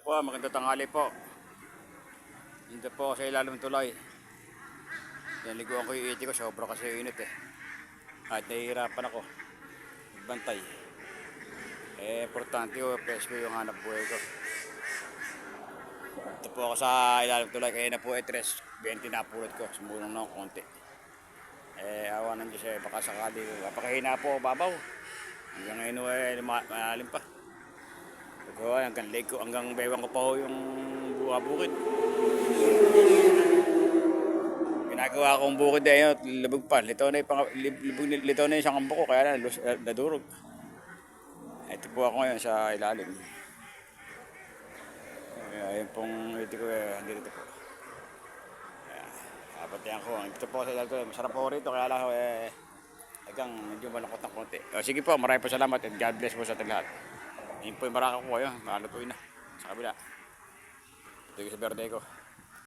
po, magandang tanghali po. Dito po sa ilalim ng tulay. Naliguan ko yung iti ko, sobra kasi init eh. At nahihirapan ako. Bantay. Importante ko, presko yung hanap buhay ko. Dito po ako sa ilalim ng tulay, kaya na po 3:20 na pulot ko. Sumulong na ako konti. Awa ng Diyos baka sakali. Napakahina po, babaw. Hanggang ngayon malalim pa. So, hanggang leg ko, hanggang bewang ko pa ho yung bukid. Ginagawa kong bukid eh, lubog pa. Litaw na yung isang kampo ko, kaya nadurog. Ito po ako ngayon sa ilalim. Ayun pong ito ko dito po. Papatayan ko. Ito po sa ilalim. Masarap po rito, kaya lang hanggang medyo malungkot ng konti. Sige po, maraming po salamat and God bless po sa ating lahat. Yun po yung maraka ko ngayon. Malutuin na sa kabila. Ito yung sa birthday ko.